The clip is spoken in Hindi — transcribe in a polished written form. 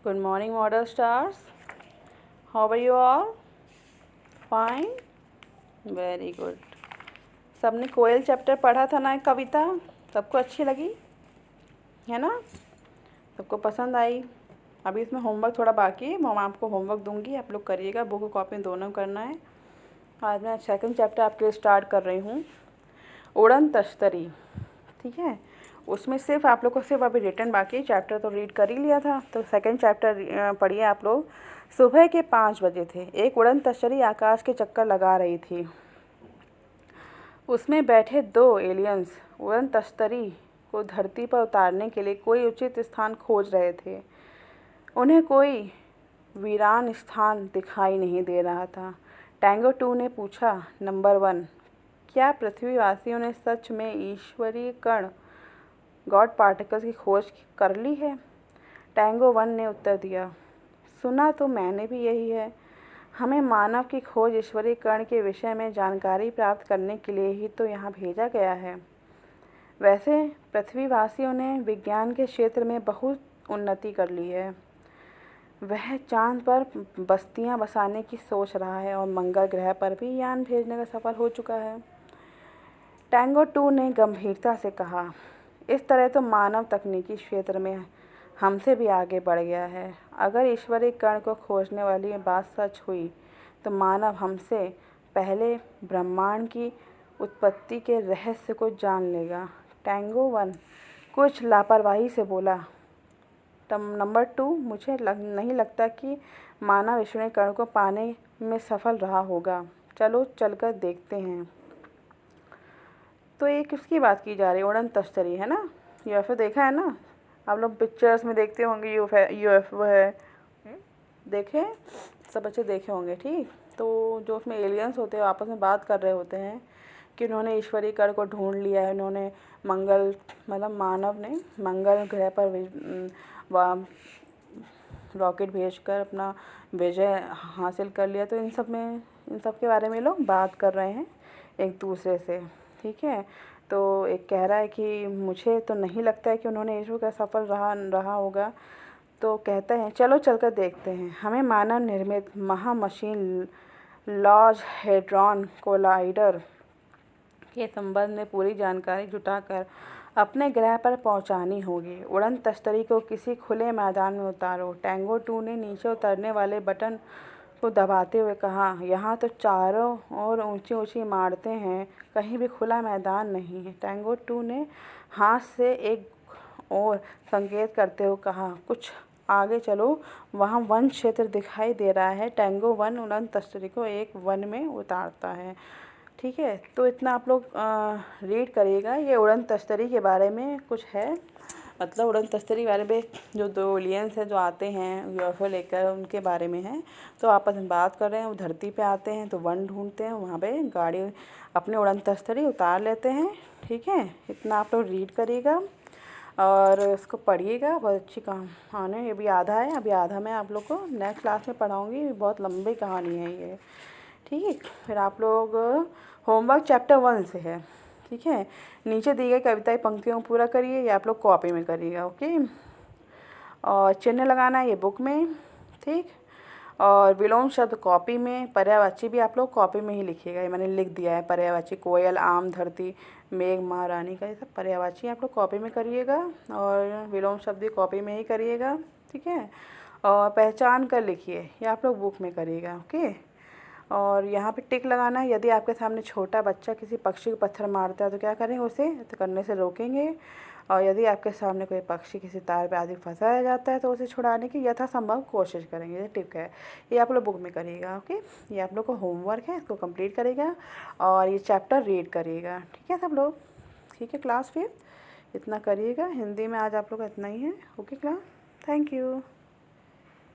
Good morning, model stars. How are you all? Fine? Very good. सबने कोयल चैप्टर पढ़ा था ना, एक कविता सबको अच्छी लगी है ना? सबको पसंद आई? अभी इसमें होमवर्क थोड़ा बाकी है, मैं आपको होमवर्क दूंगी, आप लोग करिएगा, बुक और कॉपी दोनों करना है। आज मैं सेकंड चैप्टर आपके लिए स्टार्ट कर रही हूँ, उड़न तश्तरी। ठीक है, उसमें सिर्फ आप लोग को सिर्फ अभी रिटर्न बाकी है, चैप्टर तो रीड कर ही लिया था। तो सेकंड चैप्टर पढ़िए आप लोग। सुबह के 5 बजे थे, एक उड़न तश्तरी आकाश के चक्कर लगा रही थी। उसमें बैठे 2 एलियंस उड़न तश्तरी को धरती पर उतारने के लिए कोई उचित स्थान खोज रहे थे। उन्हें कोई वीरान स्थान दिखाई नहीं दे रहा था। टैंगो 2 ने पूछा, नंबर 1, क्या पृथ्वीवासियों ने सच में ईश्वरीय कण गॉड पार्टिकल्स की खोज कर ली है? टैंगो 1 ने उत्तर दिया, सुना तो मैंने भी यही है। हमें मानव की खोज ईश्वरीय कण के विषय में जानकारी प्राप्त करने के लिए ही तो यहाँ भेजा गया है। वैसे पृथ्वीवासियों ने विज्ञान के क्षेत्र में बहुत उन्नति कर ली है। वह चांद पर बस्तियां बसाने की सोच रहा है और मंगल ग्रह पर भी यान भेजने का सफल हो चुका है। टैंगो 2 ने गंभीरता से कहा, इस तरह तो मानव तकनीकी क्षेत्र में हमसे भी आगे बढ़ गया है। अगर ईश्वरीय कण को खोजने वाली बात सच हुई तो मानव हमसे पहले ब्रह्मांड की उत्पत्ति के रहस्य को जान लेगा। टैंगो 1 कुछ लापरवाही से बोला, नंबर 2, मुझे नहीं लगता कि मानव ईश्वरीय कण को पाने में सफल रहा होगा। चलो चलकर देखते हैं। तो ये किसकी बात की जा रही है? उड़न तश्तरी है ना? यूएफओ देखा है ना? आप लोग पिक्चर्स में देखते होंगे यूएफओ है, देखे? सब बच्चे देखे होंगे, ठीक? तो जो उसमें एलियंस होते हैं आपस में बात कर रहे होते हैं कि उन्होंने ईश्वरीय कण को ढूंढ लिया है, उन्होंने मंगल मतलब मानव ने मंगल ग्रह पर रॉकेट भेजकर अपना विजय हासिल कर लिया। तो इन सब के बारे में लोग बात कर रहे हैं एक दूसरे से, ठीक है? तो एक कह रहा है कि मुझे तो नहीं लगता है कि उन्होंने ईश्वर का सफल रहा होगा। तो कहते हैं चलो चलकर देखते हैं। हमें मानव निर्मित महामशीन लार्ज हेड्रॉन कोलाइडर के संबंध में पूरी जानकारी जुटाकर अपने ग्रह पर पहुंचानी होगी। उड़न तश्तरी को किसी खुले मैदान में उतारो। टैंगो 2 ने नीचे उतरने वाले बटन को दबाते हुए कहा, यहाँ तो चारों ओर ऊंची ऊंची इमारतें हैं, कहीं भी खुला मैदान नहीं है। टैंगो 2 ने हाथ से एक और संकेत करते हुए कहा, कुछ आगे चलो, वहाँ वन क्षेत्र दिखाई दे रहा है। टैंगो 1 उड़न तश्तरी को एक वन में उतारता है। ठीक है, तो इतना आप लोग रीड करिएगा। ये उड़न तश्तरी के बारे में कुछ है, मतलब उड़न तश्तरी के बारे में जो 2 एलियंस हैं जो आते हैं यूएफओ लेकर, उनके बारे में है। तो आपस में बात कर रहे हैं, वो धरती पे आते हैं तो वन ढूंढते हैं, वहाँ पे गाड़ी अपने उड़न तश्तरी उतार लेते हैं। ठीक है, इतना आप लोग रीड करिएगा और इसको पढ़िएगा, बहुत अच्छी कहानी है। ये भी आधा है, अभी आधा मैं आप लोग को नेक्स्ट क्लास में पढ़ाऊँगी। बहुत लंबी कहानी है ये, ठीक। फिर आप लोग होमवर्क चैप्टर 1 से है, ठीक है? नीचे दी गई कविता की पंक्तियों को पूरा करिए, या आप लोग कॉपी में करिएगा, ओके? और चिन्ह लगाना है ये बुक में, ठीक? और विलोम शब्द कॉपी में, पर्यायवाची भी आप लोग कॉपी में ही लिखिएगा। ये मैंने लिख दिया है, पर्यायवाची कोयल, आम, धरती, मेघ, महारानी का ये सब पर्यायवाची आप लोग कॉपी में करिएगा और विलोम शब्द भी कॉपी में ही करिएगा, ठीक है? और पहचान कर लिखिए, ये आप लोग बुक में करिएगा, ओके? और यहाँ पे टिक लगाना है। यदि आपके सामने छोटा बच्चा किसी पक्षी को पत्थर मारता है तो क्या करें? उसे तो करने से रोकेंगे। और यदि आपके सामने कोई पक्षी किसी तार पे आदि फंसाया जाता है तो उसे छुड़ाने की यथासंभव कोशिश करेंगे। ये टिक है, ये आप लोग बुक में करिएगा, ओके? ये आप लोग को होमवर्क है, इसको कंप्लीट करेगा और ये चैप्टर रीड करिएगा, ठीक है सब लोग? ठीक है, क्लास 5 इतना करिएगा। हिंदी में आज आप लोग का इतना ही है, ओके क्लास? Thank you.